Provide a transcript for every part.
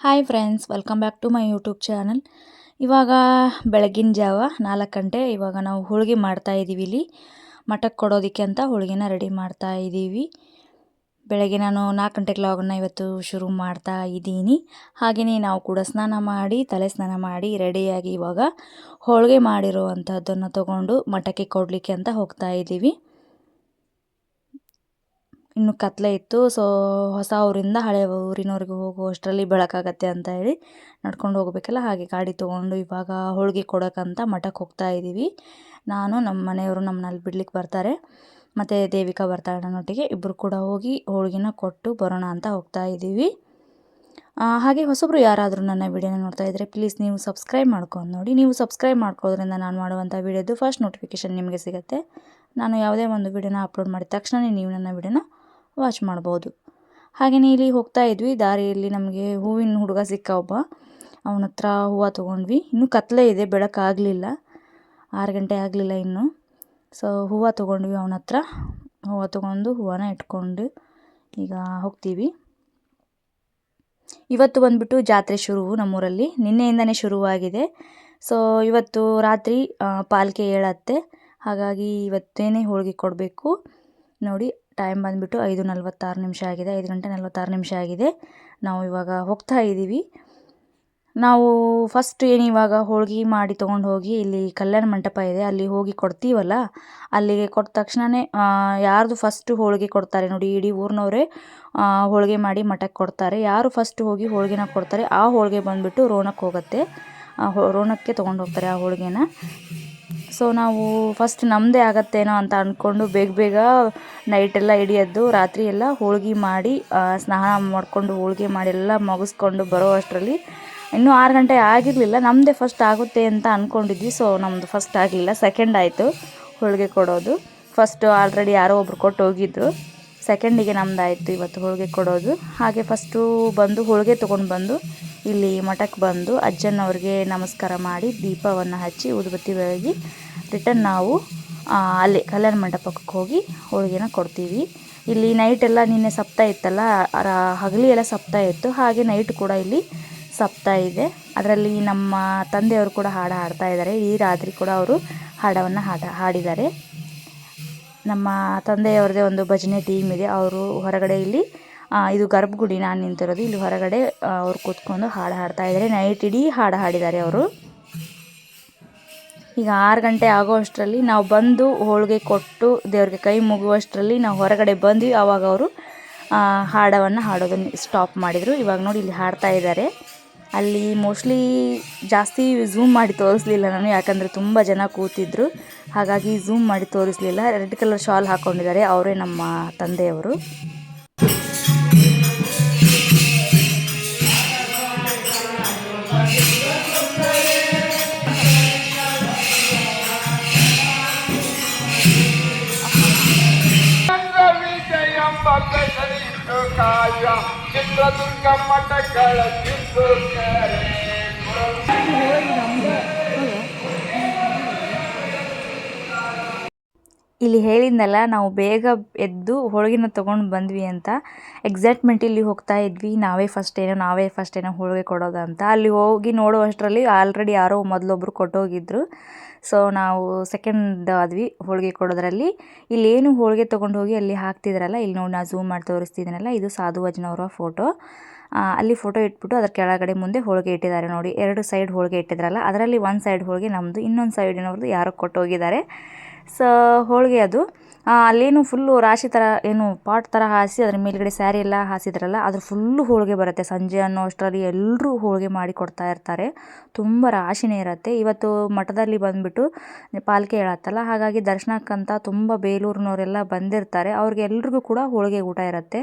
Hi friends, welcome back to my YouTube channel. ಇವಾಗ ಬೆಳಗಿನ ಜಾವ 4 ಗಂಟೆ. ಇವಾಗ ನಾವು ಹೋಳಿಗೆ ಮಾಡ್ತಾ ಇದ್ದೀವಿ. ಇಲ್ಲಿ ಮಠಕ್ಕೆ ಕೊಡೋದಕ್ಕೆ ಅಂತ ಹೋಳಿಗೆನ ರೆಡಿ ಮಾಡ್ತಾ ಇದ್ದೀವಿ. ಬೆಳಗ್ಗೆ ನಾನು 4 ಗಂಟೆಗೆ ಲಾಗನ್ನ ಇವತ್ತು ಶುರು ಮಾಡ್ತಾ ಇದ್ದೀನಿ. ಹಾಗೆಯೇ ನಾವು ಕೂಡ ಸ್ನಾನ ಮಾಡಿ, ತಲೆ ಸ್ನಾನ ಮಾಡಿ ರೆಡಿಯಾಗಿ ಇವಾಗ ಹೋಳಿಗೆ ಮಾಡಿರುವಂಥದ್ದನ್ನು ತೊಗೊಂಡು ಮಠಕ್ಕೆ ಕೊಡಲಿಕ್ಕೆ ಅಂತ ಹೋಗ್ತಾ ಇದ್ದೀವಿ. ಇನ್ನು ಕತ್ಲೆ ಇತ್ತು. ಸೊ ಹೊಸ ಊರಿಂದ ಹಳೆ ಊರಿನವರೆಗೆ ಹೋಗುವಷ್ಟರಲ್ಲಿ ಬೆಳಕಾಗತ್ತೆ ಅಂತ ಹೇಳಿ ನಡ್ಕೊಂಡು ಹೋಗಬೇಕಲ್ಲ, ಹಾಗೆ ಗಾಡಿ ತೊಗೊಂಡು ಇವಾಗ ಹೋಳಿಗೆ ಕೊಡೋಕ್ಕಂತ ಮಠಕ್ಕೆ ಹೋಗ್ತಾ ಇದ್ದೀವಿ. ನಾನು, ನಮ್ಮ ಮನೆಯವರು ನಮ್ಮನ್ನಲ್ಲಿ ಬಿಡ್ಲಿಕ್ಕೆ ಬರ್ತಾರೆ, ಮತ್ತು ದೇವಿಕಾ ಬರ್ತಾಳೆ ನನ್ನೊಟ್ಟಿಗೆ. ಇಬ್ಬರು ಕೂಡ ಹೋಗಿ ಹೋಳಿಗೆನ ಕೊಟ್ಟು ಬರೋಣ ಅಂತ ಹೋಗ್ತಾ ಇದ್ದೀವಿ. ಹಾಗೆ ಹೊಸಬ್ರು ಯಾರಾದರೂ ನನ್ನ ವಿಡಿಯೋನ ನೋಡ್ತಾ ಇದ್ದರೆ ಪ್ಲೀಸ್ ನೀವು ಸಬ್ಸ್ಕ್ರೈಬ್ ಮಾಡ್ಕೊಂಡು ನೋಡಿ. ನೀವು ಸಬ್ಸ್ಕ್ರೈಬ್ ಮಾಡ್ಕೋದ್ರಿಂದ ನಾನು ಮಾಡುವಂಥ ವಿಡಿಯೋದು ಫಸ್ಟ್ ನೋಟಿಫಿಕೇಷನ್ ನಿಮಗೆ ಸಿಗುತ್ತೆ. ನಾನು ಯಾವುದೇ ಒಂದು ವಿಡಿಯೋನ ಅಪ್ಲೋಡ್ ಮಾಡಿದ ತಕ್ಷಣ ನೀವು ನನ್ನ ವಿಡಿಯೋನ ವಾಚ್ ಮಾಡ್ಬೋದು. ಹಾಗೆಯೇ ಇಲ್ಲಿ ಹೋಗ್ತಾ ಇದ್ವಿ. ದಾರಿಯಲ್ಲಿ ನಮಗೆ ಹೂವಿನ ಹುಡುಗ ಸಿಕ್ಕ ಒಬ್ಬ. ಅವನ ಹತ್ರ ಹೂವು ತೊಗೊಂಡ್ವಿ. ಇನ್ನೂ ಕತ್ಲೆ ಇದೆ, ಬೆಳಕಾಗಲಿಲ್ಲ, 6 ಗಂಟೆ ಆಗಲಿಲ್ಲ ಇನ್ನೂ. ಸೊ ಹೂವು ತೊಗೊಂಡ್ವಿ ಅವನ ಹತ್ರ. ಹೂವು ತೊಗೊಂಡು ಹೂವನ್ನ ಇಟ್ಕೊಂಡು ಈಗ ಹೋಗ್ತೀವಿ. ಇವತ್ತು ಬಂದುಬಿಟ್ಟು ಜಾತ್ರೆ ಶುರು ನಮ್ಮೂರಲ್ಲಿ, ನಿನ್ನೆಯಿಂದನೇ ಶುರುವಾಗಿದೆ. ಸೊ ಇವತ್ತು ರಾತ್ರಿ ಪಾಲ್ಕೆ ಹೇಳತ್ತೆ. ಹಾಗಾಗಿ ಇವತ್ತೇನೇ ಹೋಳಿಗೆ ಕೊಡಬೇಕು. ನೋಡಿ, ಟೈಮ್ ಬಂದುಬಿಟ್ಟು 5:46 ಆಗಿದೆ. 5 ಗಂಟೆ 46 ಆಗಿದೆ. ನಾವು ಇವಾಗ ಹೋಗ್ತಾ ಇದ್ದೀವಿ. ನಾವು ಫಸ್ಟ್ ಇವಾಗ ಹೋಳಿಗೆ ಮಾಡಿ ತೊಗೊಂಡು ಹೋಗಿ ಇಲ್ಲಿ ಕಲ್ಯಾಣ ಮಂಟಪ ಇದೆ, ಅಲ್ಲಿ ಹೋಗಿ ಕೊಡ್ತೀವಲ್ಲ, ಅಲ್ಲಿಗೆ ಕೊಟ್ಟ ತಕ್ಷಣವೇ ಯಾರ್ದು ಫಸ್ಟು ಹೋಳಿಗೆ ಕೊಡ್ತಾರೆ ನೋಡಿ, ಇಡೀ ಊರಿನವರೇ ಹೋಳಿಗೆ ಮಾಡಿ ಮಠಕ್ಕೆ ಕೊಡ್ತಾರೆ. ಯಾರು ಫಸ್ಟ್ ಹೋಗಿ ಹೋಳಿಗೆನ ಕೊಡ್ತಾರೆ ಆ ಹೋಳಿಗೆ ಬಂದುಬಿಟ್ಟು ರೋಣಕ್ಕೆ ಹೋಗುತ್ತೆ. ರೋಣಕ್ಕೆ ತೊಗೊಂಡು ಹೋಗ್ತಾರೆ ಆ ಹೋಳಿಗೆನ. ಸೊ ನಾವು ಫಸ್ಟ್ ನಮ್ಮದೇ ಆಗತ್ತೇನೋ ಅಂತ ಅಂದ್ಕೊಂಡು ಬೇಗ ಬೇಗ ನೈಟೆಲ್ಲ ಹಿಡಿಯೋದು, ರಾತ್ರಿ ಎಲ್ಲ ಹೋಳಿಗೆ ಮಾಡಿ ಸ್ನಾನ ಮಾಡಿಕೊಂಡು ಹೋಳಿಗೆ ಮಾಡಿ ಎಲ್ಲ ಮುಗಿಸ್ಕೊಂಡು ಬರೋ ಅಷ್ಟರಲ್ಲಿ ಇನ್ನೂ 6 ಗಂಟೆ ಆಗಿರಲಿಲ್ಲ. ನಮ್ಮದೇ ಫಸ್ಟ್ ಆಗುತ್ತೆ ಅಂತ ಅಂದ್ಕೊಂಡಿದ್ವಿ. ಸೊ ನಮ್ಮದು ಫಸ್ಟ್ ಆಗಲಿಲ್ಲ, ಸೆಕೆಂಡ್ ಆಯಿತು ಹೋಳಿಗೆ ಕೊಡೋದು. ಫಸ್ಟು ಆಲ್ರೆಡಿ ಯಾರೋ ಒಬ್ರು ಕೊಟ್ಟು ಹೋಗಿದ್ರು, ಸೆಕೆಂಡಿಗೆ ನಮ್ಮದಾಯಿತು ಇವತ್ತು ಹೋಳಿಗೆ ಕೊಡೋದು. ಹಾಗೆ ಫಸ್ಟು ಬಂದು ಹೋಳಿಗೆ ತೊಗೊಂಡು ಬಂದು ಇಲ್ಲಿ ಮಠಕ್ಕೆ ಬಂದು ಅಜ್ಜನವ್ರಿಗೆ ನಮಸ್ಕಾರ ಮಾಡಿ ದೀಪವನ್ನು ಹಚ್ಚಿ ಊದುಬತ್ತಿ ಬೆಳಗಿ ರಿಟರ್ನ್ ನಾವು ಅಲ್ಲಿ ಕಲ್ಯಾಣ ಮಂಟಪಕ್ಕೆ ಹೋಗಿ ಹೋಳಿಗೆನ ಕೊಡ್ತೀವಿ. ಇಲ್ಲಿ ನೈಟೆಲ್ಲ ನಿನ್ನೆ ಸಪ್ತ ಇತ್ತಲ್ಲ, ಹಗಲಿ ಎಲ್ಲ ಸಪ್ತ ಇತ್ತು, ಹಾಗೆ ನೈಟ್ ಕೂಡ ಇಲ್ಲಿ ಸಪ್ತ ಇದೆ. ಅದರಲ್ಲಿ ನಮ್ಮ ತಂದೆಯವರು ಕೂಡ ಹಾಡು ಹಾಡ್ತಾ ಇದ್ದಾರೆ. ಈ ರಾತ್ರಿ ಕೂಡ ಅವರು ಹಾಡವನ್ನು ಹಾಡಿದ್ದಾರೆ. ನಮ್ಮ ತಂದೆಯವ್ರದ್ದೇ ಒಂದು ಭಜನೆ ಟೀಮ್ ಇದೆ. ಅವರು ಹೊರಗಡೆ ಇಲ್ಲಿ ಇದು ಗರ್ಭಗುಡಿ, ನಾನು ನಿಂತಿರೋದು ಇಲ್ಲಿ ಹೊರಗಡೆ, ಅವ್ರು ಕೂತ್ಕೊಂಡು ಹಾಡು ಹಾಡ್ತಾ ಇದ್ದಾರೆ. ನೈಟ್ ಇಡೀ ಹಾಡು ಹಾಡಿದ್ದಾರೆ ಅವರು. ಈಗ 6 ಗಂಟೆ ಆಗೋ ಅಷ್ಟರಲ್ಲಿ ನಾವು ಬಂದು ಹೋಳಿಗೆ ಕೊಟ್ಟು ದೇವ್ರಿಗೆ ಕೈ ಮುಗುವಷ್ಟರಲ್ಲಿ ನಾವು ಹೊರಗಡೆ ಬಂದ್ವಿ. ಆವಾಗ ಅವರು ಹಾಡವನ್ನು ಹಾಡೋದನ್ನು ಸ್ಟಾಪ್ ಮಾಡಿದರು. ಇವಾಗ ನೋಡಿ ಇಲ್ಲಿ ಹಾಡ್ತಾ ಇದ್ದಾರೆ. ಅಲ್ಲಿ ಮೋಸ್ಟ್ಲಿ ಜಾಸ್ತಿ ಝೂಮ್ ಮಾಡಿ ತೋರಿಸ್ಲಿಲ್ಲ ನಾನು, ಯಾಕಂದರೆ ತುಂಬ ಜನ ಕೂತಿದ್ರು, ಹಾಗಾಗಿ ಝೂಮ್ ಮಾಡಿ ತೋರಿಸಲಿಲ್ಲ. ರೆಡ್ ಕಲರ್ ಶಾಲ್ ಹಾಕ್ಕೊಂಡಿದ್ದಾರೆ, ಅವರೇ ನಮ್ಮ ತಂದೆಯವರು. ಚಿತ್ರದುರ್ಗ ಮಠಗಳ ಇಲ್ಲಿ ಹೇಳಿದ್ನಲ್ಲ, ನಾವು ಬೇಗ ಎದ್ದು ಹೋಳಿಗೆನ ತೊಗೊಂಡು ಬಂದ್ವಿ ಅಂತ. ಎಕ್ಸೈಟ್ಮೆಂಟ್ ಇಲ್ಲಿ ಹೋಗ್ತಾ ಇದ್ವಿ, ನಾವೇ ಫಸ್ಟ್ ಏನೋ ಹೋಳಿಗೆ ಕೊಡೋದು ಅಂತ. ಅಲ್ಲಿ ಹೋಗಿ ನೋಡುವಷ್ಟರಲ್ಲಿ ಆಲ್ರೆಡಿ ಯಾರೋ ಮೊದಲೊಬ್ಬರು ಕೊಟ್ಟೋಗಿದ್ರು. ಸೊ ನಾವು ಸೆಕೆಂಡ್ ಆದ್ವಿ ಹೋಳಿಗೆ ಕೊಡೋದ್ರಲ್ಲಿ. ಇಲ್ಲೇನು ಹೋಳಿಗೆ ತೊಗೊಂಡು ಹೋಗಿ ಅಲ್ಲಿ ಹಾಕ್ತಿದ್ರಲ್ಲ, ಇಲ್ಲಿ ನೋಡಿ ನಾನು ಝೂಮ್ ಮಾಡಿ ತೋರಿಸ್ತಿದ್ದೀನಲ್ಲ, ಇದು ಸಾಧು ಅಜ್ಜನವರ ಫೋಟೋ. ಅಲ್ಲಿ ಫೋಟೋ ಇಟ್ಬಿಟ್ಟು ಅದರ ಕೆಳಗಡೆ ಮುಂದೆ ಹೋಳಿಗೆ ಇಟ್ಟಿದ್ದಾರೆ ನೋಡಿ. 2 ಸೈಡ್ ಹೋಳಿಗೆ ಇಟ್ಟಿದ್ರಲ್ಲ, ಅದರಲ್ಲಿ ಒಂದು ಸೈಡ್ ಹೋಳಿಗೆ ನಮ್ಮದು, ಇನ್ನೊಂದು ಸೈಡಿನವ್ರದ್ದು ಯಾರೋ ಕೊಟ್ಟೋಗಿದ್ದಾರೆ. ಸೊ ಹೋಳಿಗೆ ಅದು ಅಲ್ಲೇನು ಫುಲ್ಲು ರಾಶಿ ಥರ ಏನು ಪಾಟ್ ಥರ ಹಾಸಿ ಅದ್ರ ಮೇಲ್ಗಡೆ ಸ್ಯಾರಿ ಎಲ್ಲ ಹಾಸಿದ್ರಲ್ಲ, ಅದ್ರ ಫುಲ್ಲು ಹೋಳಿಗೆ ಬರುತ್ತೆ. ಸಂಜೆ ಅನ್ನೋ ಅಷ್ಟರಲ್ಲಿ ಎಲ್ಲರೂ ಹೋಳಿಗೆ ಮಾಡಿ ಕೊಡ್ತಾ ಇರ್ತಾರೆ, ತುಂಬ ರಾಶಿನೇ ಇರುತ್ತೆ. ಇವತ್ತು ಮಠದಲ್ಲಿ ಬಂದುಬಿಟ್ಟು ಪಾಲ್ಕೆ ಹೇಳತ್ತಲ್ಲ, ಹಾಗಾಗಿ ದರ್ಶನಕ್ಕಂತ ತುಂಬ ಬೇಲೂರಿನವರೆಲ್ಲ ಬಂದಿರ್ತಾರೆ. ಅವ್ರಿಗೆಲ್ರಿಗೂ ಕೂಡ ಹೋಳಿಗೆ ಊಟ ಇರುತ್ತೆ.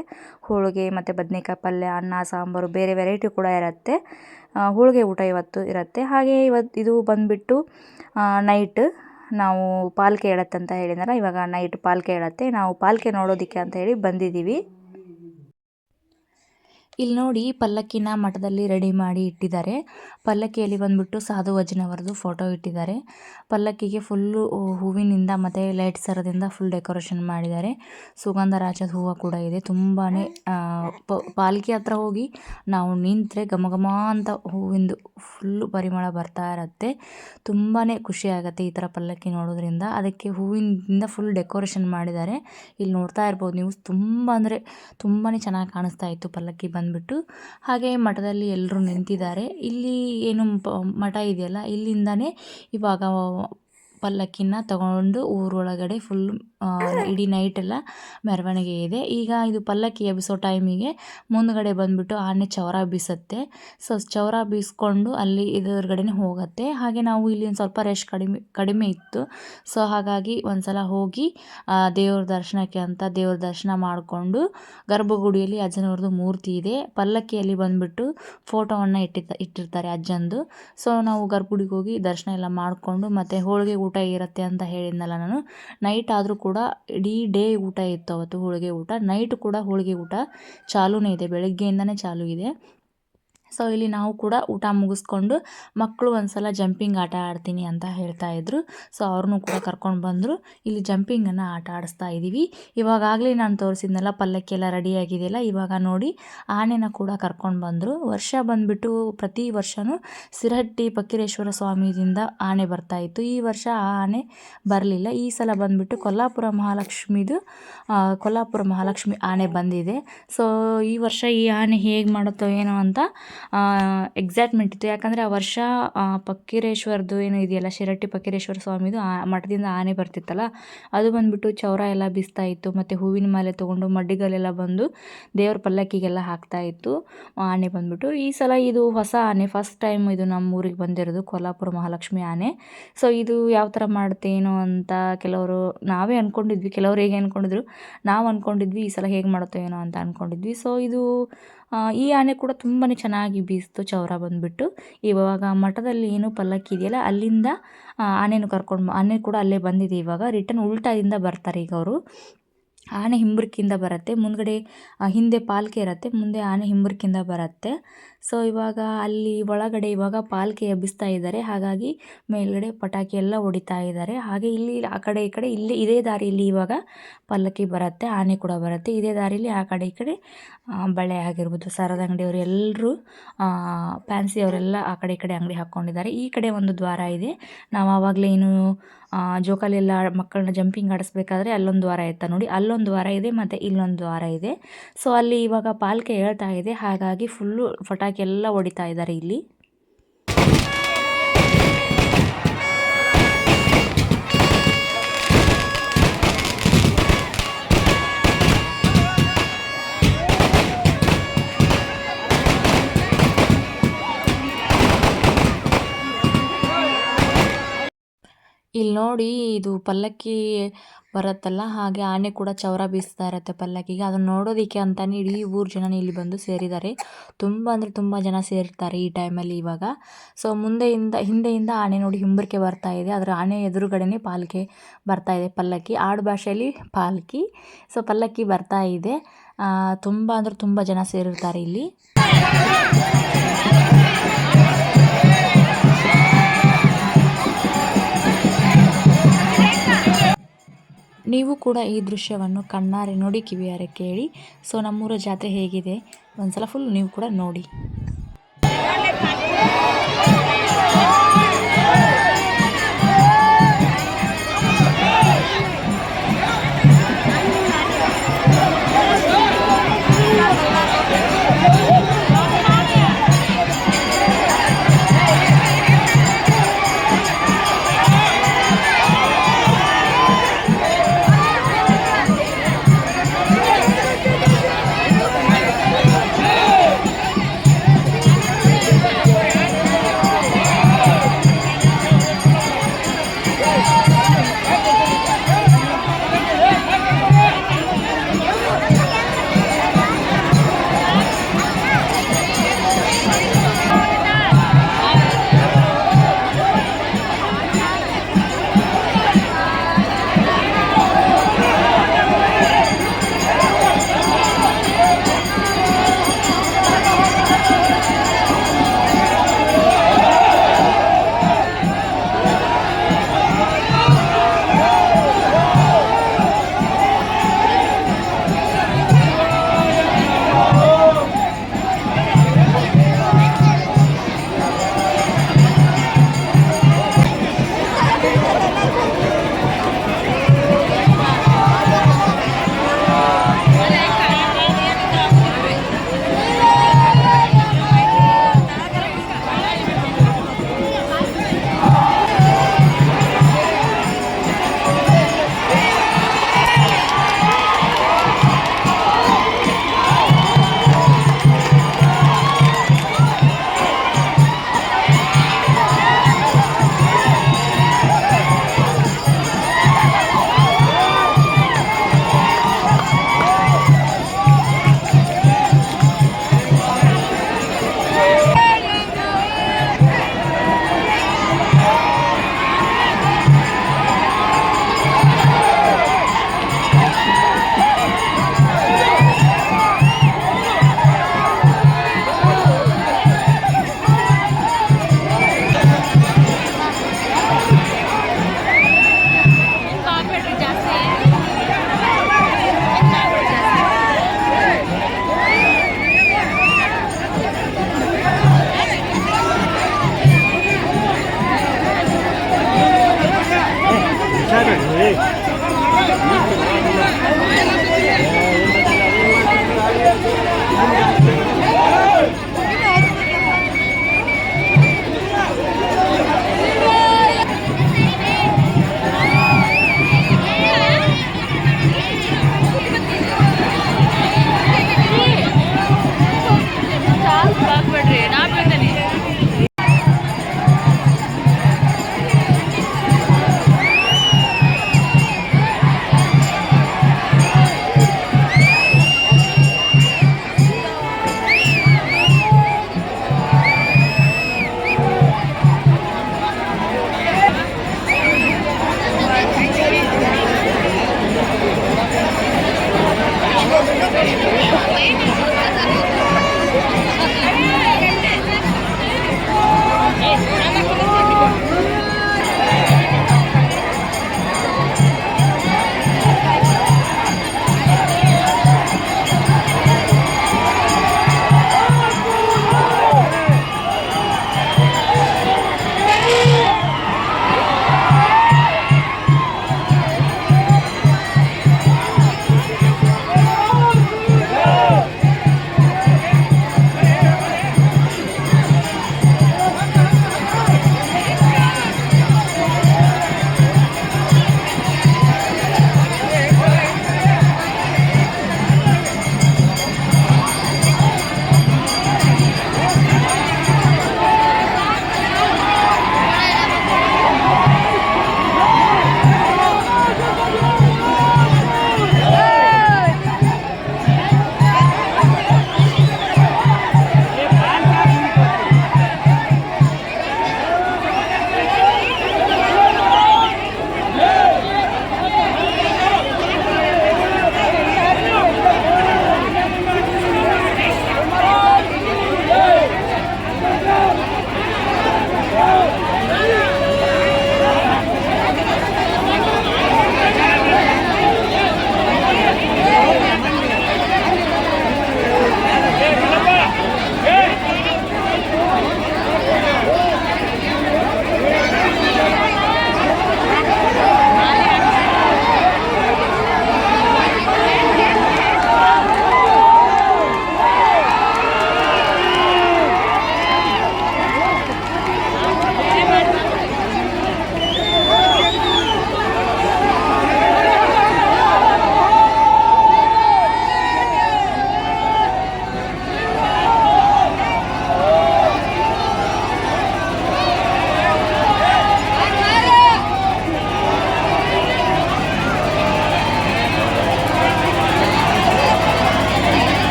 ಹೋಳಿಗೆ ಮತ್ತು ಬದನೇಕಾಯಿ ಪಲ್ಯ, ಅನ್ನ ಸಾಂಬಾರು, ಬೇರೆ ವೆರೈಟಿ ಕೂಡ ಇರುತ್ತೆ. ಹೋಳಿಗೆ ಊಟ ಇವತ್ತು ಇರುತ್ತೆ. ಹಾಗೆ ಇದು ಬಂದುಬಿಟ್ಟು ನೈಟ್ ನಾವು ಪಾಲ್ಕೆ ಹೇಳತ್ತಂತ ಹೇಳಿದಾರ. ಇವಾಗ ನೈಟ್ ಪಾಲ್ಕೆ ಹೇಳತ್ತೆ, ನಾವು ಪಾಲ್ಕೆ ನೋಡೋದಕ್ಕೆ ಅಂತ ಹೇಳಿ ಬಂದಿದ್ದೀವಿ. ಇಲ್ಲಿ ನೋಡಿ ಪಲ್ಲಕ್ಕಿನ ಮಠದಲ್ಲಿ ರೆಡಿ ಮಾಡಿ ಇಟ್ಟಿದ್ದಾರೆ. ಪಲ್ಲಕ್ಕಿಯಲ್ಲಿ ಬಂದ್ಬಿಟ್ಟು ಸಾಧು ವಚನವರದು ಫೋಟೋ ಇಟ್ಟಿದ್ದಾರೆ. ಪಲ್ಲಕ್ಕಿಗೆ ಫುಲ್ಲು ಹೂವಿನಿಂದ ಮತ್ತು ಲೈಟ್ ಸರದಿಂದ ಫುಲ್ ಡೆಕೋರೇಷನ್ ಮಾಡಿದ್ದಾರೆ. ಸುಗಂಧರಾಜದ ಹೂವು ಕೂಡ ಇದೆ. ತುಂಬಾ ಪಾಲ್ಕಿ ಹತ್ರ ಹೋಗಿ ನಾವು ನಿಂತರೆ ಘಮ ಘಮ ಅಂತ ಹೂವಿಂದು ಫುಲ್ಲು ಪರಿಮಳ ಬರ್ತಾ ಇರುತ್ತೆ. ತುಂಬಾ ಖುಷಿ ಆಗುತ್ತೆ ಈ ಥರ ಪಲ್ಲಕ್ಕಿ ನೋಡೋದ್ರಿಂದ. ಅದಕ್ಕೆ ಹೂವಿನಿಂದ ಫುಲ್ ಡೆಕೋರೇಷನ್ ಮಾಡಿದ್ದಾರೆ. ಇಲ್ಲಿ ನೋಡ್ತಾ ಇರ್ಬೋದು ನೀವು, ತುಂಬ ಅಂದರೆ ತುಂಬಾ ಚೆನ್ನಾಗಿ ಕಾಣಿಸ್ತಾ ಇತ್ತು ಪಲ್ಲಕ್ಕಿ ಬಂದ್ಬಿಟ್ಟು. ಹಾಗೆ ಮಠದಲ್ಲಿ ಎಲ್ಲರೂ ನಿಂತಿದ್ದಾರೆ. ಇಲ್ಲಿ ಏನು ಮಠ ಇದೆಯಲ್ಲ, ಇಲ್ಲಿಂದಾನೇ ಇವಾಗ ಪಲ್ಲಕ್ಕಿನ ತಗೊಂಡು ಊರೊಳಗಡೆ ಫುಲ್ ಇಡೀ ನೈಟೆಲ್ಲ ಮೆರವಣಿಗೆ ಇದೆ. ಈಗ ಇದು ಪಲ್ಲಕ್ಕಿ ಎಬ್ಬಿಸೋ ಟೈಮಿಗೆ ಮುಂದ್ಗಡೆ ಬಂದುಬಿಟ್ಟು ಆನೆ ಚೌರ ಬೀಸುತ್ತೆ. ಸೊ ಚೌರ ಬೀಸ್ಕೊಂಡು ಅಲ್ಲಿ ಎದುರುಗಡೆನೇ ಹೋಗುತ್ತೆ. ಹಾಗೆ ನಾವು ಇಲ್ಲಿ ಒಂದು ಸ್ವಲ್ಪ ರಶ್ ಕಡಿಮೆ ಇತ್ತು. ಸೊ ಹಾಗಾಗಿ ಒಂದ್ಸಲ ಹೋಗಿ ದೇವ್ರ ದರ್ಶನಕ್ಕೆ ಅಂತ ದೇವ್ರ ದರ್ಶನ ಮಾಡಿಕೊಂಡು, ಗರ್ಭಗುಡಿಯಲ್ಲಿ ಅಜ್ಜನವ್ರದ್ದು ಮೂರ್ತಿ ಇದೆ. ಪಲ್ಲಕ್ಕಿಯಲ್ಲಿ ಬಂದುಬಿಟ್ಟು ಫೋಟೋವನ್ನು ಇಟ್ಟಿರ್ತಾರೆ ಅಜ್ಜಂದು. ಸೊ ನಾವು ಗರ್ಭಗುಡಿಗೆ ಹೋಗಿ ದರ್ಶನ ಎಲ್ಲ ಮಾಡಿಕೊಂಡು, ಮತ್ತು ಹೋಳಿಗೆ ಊಟ ಇರುತ್ತೆ ಅಂತ ಹೇಳಿದ್ನಲ್ಲ ನಾನು, ನೈಟ್ ಆದರೂ ಕೂಡ ಇಡೀ ಡೇ ಊಟ ಇತ್ತು ಅವತ್ತು, ಹೋಳಿಗೆ ಊಟ. ನೈಟ್ ಕೂಡ ಹೋಳಿಗೆ ಊಟ ಚಾಲೂನೇ ಇದೆ, ಬೆಳಗ್ಗೆಯಿಂದನೇ ಚಾಲೂ ಇದೆ. ಸೊ ಇಲ್ಲಿ ನಾವು ಕೂಡ ಊಟ ಮುಗಿಸ್ಕೊಂಡು ಮಕ್ಕಳು ಒಂದ್ಸಲ ಜಂಪಿಂಗ್ ಆಟ ಆಡ್ತೀನಿ ಅಂತ ಹೇಳ್ತಾ ಇದ್ರು. ಸೊ ಅವ್ರನ್ನೂ ಕೂಡ ಕರ್ಕೊಂಡು ಬಂದರು. ಇಲ್ಲಿ ಜಂಪಿಂಗನ್ನು ಆಟ ಆಡಿಸ್ತಾ ಇದ್ದೀವಿ. ಇವಾಗಲೇ ನಾನು ತೋರಿಸಿದ್ನೆಲ್ಲ ಪಲ್ಲಕ್ಕಿ ಎಲ್ಲ ರೆಡಿಯಾಗಿದೆಯಲ್ಲ, ಇವಾಗ ನೋಡಿ ಆನೆನ ಕೂಡ ಕರ್ಕೊಂಡು ಬಂದರು. ವರ್ಷ ಬಂದುಬಿಟ್ಟು ಪ್ರತಿ ವರ್ಷವೂ ಸಿರಹಟ್ಟಿ ಫಕ್ಕೀರೇಶ್ವರ ಸ್ವಾಮಿಯಿಂದ ಆನೆ ಬರ್ತಾಯಿತ್ತು. ಈ ವರ್ಷ ಆ ಆನೆ ಬರಲಿಲ್ಲ. ಈ ಸಲ ಬಂದುಬಿಟ್ಟು ಕೊಲ್ಲಾಪುರ ಮಹಾಲಕ್ಷ್ಮಿ ಆನೆ ಬಂದಿದೆ. ಸೊ ಈ ವರ್ಷ ಈ ಆನೆ ಹೇಗೆ ಮಾಡುತ್ತೋ ಏನೋ ಅಂತ ಎಕ್ಸೈಟ್ಮೆಂಟ್ ಇತ್ತು. ಯಾಕಂದರೆ ಆ ವರ್ಷ ಫಕ್ಕೀರೇಶ್ವರದ್ದು ಏನು ಇದೆಯಲ್ಲ, ಶಿರಹಟ್ಟಿ ಫಕ್ಕೀರೇಶ್ವರ ಸ್ವಾಮಿದು ಮಠದಿಂದ ಆನೆ ಬರ್ತಿತ್ತಲ್ಲ, ಅದು ಬಂದುಬಿಟ್ಟು ಚೌರ ಎಲ್ಲ ಬೀಸ್ತಾ ಇತ್ತು. ಮತ್ತು ಹೂವಿನ ಮಾಲೆ ತೊಗೊಂಡು ಮಡ್ಡಿಗಲ್ಲೆಲ್ಲ ಬಂದು ದೇವ್ರ ಪಲ್ಲಕ್ಕಿಗೆಲ್ಲ ಹಾಕ್ತಾಯಿತ್ತು ಆನೆ ಬಂದುಬಿಟ್ಟು. ಈ ಸಲ ಇದು ಹೊಸ ಆನೆ, ಫಸ್ಟ್ ಟೈಮ್ ಇದು ನಮ್ಮ ಊರಿಗೆ ಬಂದಿರೋದು, ಕೊಲ್ಲಾಪುರ ಮಹಾಲಕ್ಷ್ಮಿ ಆನೆ. ಸೊ ಇದು ಯಾವ ಥರ ಮಾಡುತ್ತೇನೋ ಅಂತ ಕೆಲವರು ನಾವೇ ಅಂದ್ಕೊಂಡಿದ್ವಿ, ಕೆಲವರು ಹೇಗೆ ಅಂದ್ಕೊಂಡಿದ್ರು, ನಾವು ಅಂದ್ಕೊಂಡಿದ್ವಿ ಈ ಸಲ ಹೇಗೆ ಮಾಡುತ್ತೋ ಏನೋ ಅಂತ ಅಂದ್ಕೊಂಡಿದ್ವಿ. ಸೊ ಇದು ಈ ಆನೆ ಕೂಡ ತುಂಬಾ ಚೆನ್ನಾಗಿ ಬೀಸ್ತು ಚೌರ ಬಂದುಬಿಟ್ಟು. ಇವಾಗ ಮಠದಲ್ಲಿ ಏನು ಪಲ್ಲಕ್ಕಿ ಇದೆಯಲ್ಲ, ಅಲ್ಲಿಂದ ಆನೆ ಕೂಡ ಅಲ್ಲೇ ಬಂದಿದೆ. ಇವಾಗ ರಿಟರ್ನ್ ಉಲ್ಟಾದಿಂದ ಬರ್ತಾರೆ ಈಗ ಅವರು. ಆನೆ ಹಿಂಬರ್ಕಿಂದ ಬರುತ್ತೆ, ಮುಂದ್ಗಡೆ ಹಿಂದೆ ಪಾಲ್ಕೆ ಇರುತ್ತೆ, ಮುಂದೆ ಆನೆ ಹಿಂಬರ್ಕಿಂದ ಬರುತ್ತೆ. ಸೊ ಇವಾಗ ಅಲ್ಲಿ ಒಳಗಡೆ ಇವಾಗ ಪಾಲ್ಕೆ ಎಬ್ಬಿಸ್ತಾ ಇದ್ದಾರೆ. ಹಾಗಾಗಿ ಮೇಲ್ಗಡೆ ಪಟಾಕಿ ಎಲ್ಲ ಹೊಡಿತಾ ಇದ್ದಾರೆ. ಹಾಗೆ ಇಲ್ಲಿ ಆ ಕಡೆ ಈ ಕಡೆ ಇದೇ ದಾರಿಯಲ್ಲಿ ಇವಾಗ ಪಲ್ಲಕ್ಕಿ ಬರುತ್ತೆ, ಆನೆ ಕೂಡ ಬರುತ್ತೆ. ಇದೇ ದಾರಿಯಲ್ಲಿ ಆ ಕಡೆ ಈ ಕಡೆ ಬಳೆ ಆಗಿರ್ಬೋದು, ಸರದ ಅಂಗಡಿಯವರು ಎಲ್ಲರೂ, ಫ್ಯಾನ್ಸಿ ಅವರೆಲ್ಲ ಆ ಕಡೆ ಈ ಕಡೆ ಅಂಗಡಿ ಹಾಕ್ಕೊಂಡಿದ್ದಾರೆ. ಈ ಕಡೆ ಒಂದು ದ್ವಾರ ಇದೆ. ನಾವು ಆವಾಗಲೇ ಏನು ಜೋಕಾಲಿಯೆಲ್ಲ ಮಕ್ಕಳನ್ನ ಜಂಪಿಂಗ್ ಆಡಿಸ್ಬೇಕಾದ್ರೆ ಅಲ್ಲೊಂದು ದ್ವಾರ ಇತ್ತು ನೋಡಿ, ಅಲ್ಲೊಂದು ದ್ವಾರ ಇದೆ ಮತ್ತು ಇಲ್ಲೊಂದು ದ್ವಾರ ಇದೆ. ಸೊ ಅಲ್ಲಿ ಇವಾಗ ಪಾಲ್ಕೆ ಹೇಳ್ತಾ ಇದೆ, ಹಾಗಾಗಿ ಫುಲ್ಲು ಪಟಾಕಿ ಎಲ್ಲ ಹೊಡಿತಾ ಇದ್ದಾರೆ ಇಲ್ಲಿ. ಇಲ್ಲಿ ನೋಡಿ, ಇದು ಪಲ್ಲಕ್ಕಿ ಬರುತ್ತಲ್ಲ, ಹಾಗೆ ಆನೆ ಕೂಡ ಚೌರ ಬೀಸ್ತಾ ಇರುತ್ತೆ ಪಲ್ಲಕ್ಕಿಗೆ. ಅದನ್ನು ನೋಡೋದಕ್ಕೆ ಅಂತಲೇ ಇಡೀ ಊರು ಜನ ಇಲ್ಲಿ ಬಂದು ಸೇರಿದ್ದಾರೆ. ತುಂಬ ಅಂದರೆ ತುಂಬ ಜನ ಸೇರಿರ್ತಾರೆ ಈ ಟೈಮಲ್ಲಿ ಇವಾಗ. ಸೊ ಹಿಂದೆಯಿಂದ ಆನೆ ನೋಡಿ ಹಿಂಬರ್ಕೆ ಬರ್ತಾ ಇದೆ, ಅದರ ಆನೆ ಎದುರುಗಡೆನೇ ಪಾಲ್ಕೆ ಬರ್ತಾ ಇದೆ, ಪಲ್ಲಕ್ಕಿ ಆಡು ಭಾಷೆಯಲ್ಲಿ ಪಾಲ್ಕಿ. ಸೊ ಪಲ್ಲಕ್ಕಿ ಬರ್ತಾ ಇದೆ. ತುಂಬ ಅಂದರೆ ತುಂಬ ಜನ ಸೇರಿರ್ತಾರೆ ಇಲ್ಲಿ. ನೀವು ಕೂಡ ಈ ದೃಶ್ಯವನ್ನು ಕಣ್ಣಾರೆ ನೋಡಿ, ಕಿವಿಯಾರೆ ಕೇಳಿ. ಸೊ ನಮ್ಮೂರ ಜಾತ್ರೆ ಹೇಗಿದೆ ಒಂದ್ಸಲ ಫುಲ್ ನೀವು ಕೂಡ ನೋಡಿ.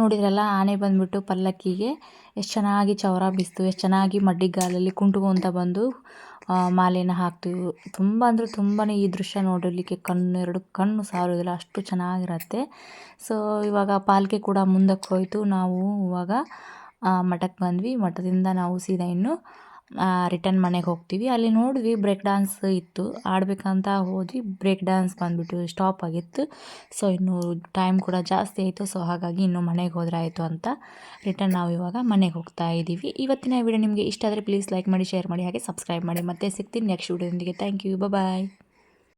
ನೋಡಿದ್ರಲ್ಲ ಆನೆ ಬಂದುಬಿಟ್ಟು ಪಲ್ಲಕ್ಕಿಗೆ ಎಷ್ಟು ಚೆನ್ನಾಗಿ ಚೌರ ಬೀಸ್ತು, ಎಷ್ಟು ಚೆನ್ನಾಗಿ ಮಡ್ಡಿಗಾಲಲ್ಲಿ ಕುಂಟ್ಕೊತ ಬಂದು ಮಾಲೆನ ಹಾಕ್ತು. ತುಂಬ ಅಂದರೆ ತುಂಬಾ ಈ ದೃಶ್ಯ ನೋಡಲಿಕ್ಕೆ ಎರಡು ಕಣ್ಣು ಸಾಲೋದಿಲ್ಲ, ಅಷ್ಟು ಚೆನ್ನಾಗಿರತ್ತೆ. ಸೊ ಇವಾಗ ಪಾಲ್ಕೆ ಕೂಡ ಮುಂದಕ್ಕೆ ಹೋಯಿತು. ನಾವು ಇವಾಗ ಮಠಕ್ಕೆ ಬಂದ್ವಿ. ಮಠದಿಂದ ನಾವು ಸೀದಾ ಇನ್ನು ರಿಟರ್ನ್ ಮನೆಗೆ ಹೋಗ್ತೀವಿ. ಅಲ್ಲಿ ನೋಡಿದ್ವಿ ಬ್ರೇಕ್ ಡ್ಯಾನ್ಸ್ ಇತ್ತು, ಆಡಬೇಕಂತ ಹೋದ್ವಿ. ಬ್ರೇಕ್ ಡ್ಯಾನ್ಸ್ ಬಂದುಬಿಟ್ಟು ಸ್ಟಾಪ್ ಆಗಿತ್ತು. ಸೊ ಇನ್ನು ಟೈಮ್ ಕೂಡ ಜಾಸ್ತಿ ಆಯಿತು. ಸೊ ಹಾಗಾಗಿ ಇನ್ನು ಮನೆಗೆ ಹೋದ್ರೆ ಆಯಿತು ಅಂತ ರಿಟರ್ನ್ ನಾವು ಇವಾಗ ಮನೆಗೆ ಹೋಗ್ತಾ ಇದ್ದೀವಿ. ಇವತ್ತಿನ ವಿಡಿಯೋ ನಿಮಗೆ ಇಷ್ಟ ಆದರೆ ಪ್ಲೀಸ್ ಲೈಕ್ ಮಾಡಿ, ಶೇರ್ ಮಾಡಿ, ಹಾಗೆ ಸಬ್ಸ್ಕ್ರೈಬ್ ಮಾಡಿ. ಮತ್ತೆ ಸಿಗ್ತೀನಿ ನೆಕ್ಸ್ಟ್ ವಿಡಿಯೋದೊಂದಿಗೆ. Thank you, bye.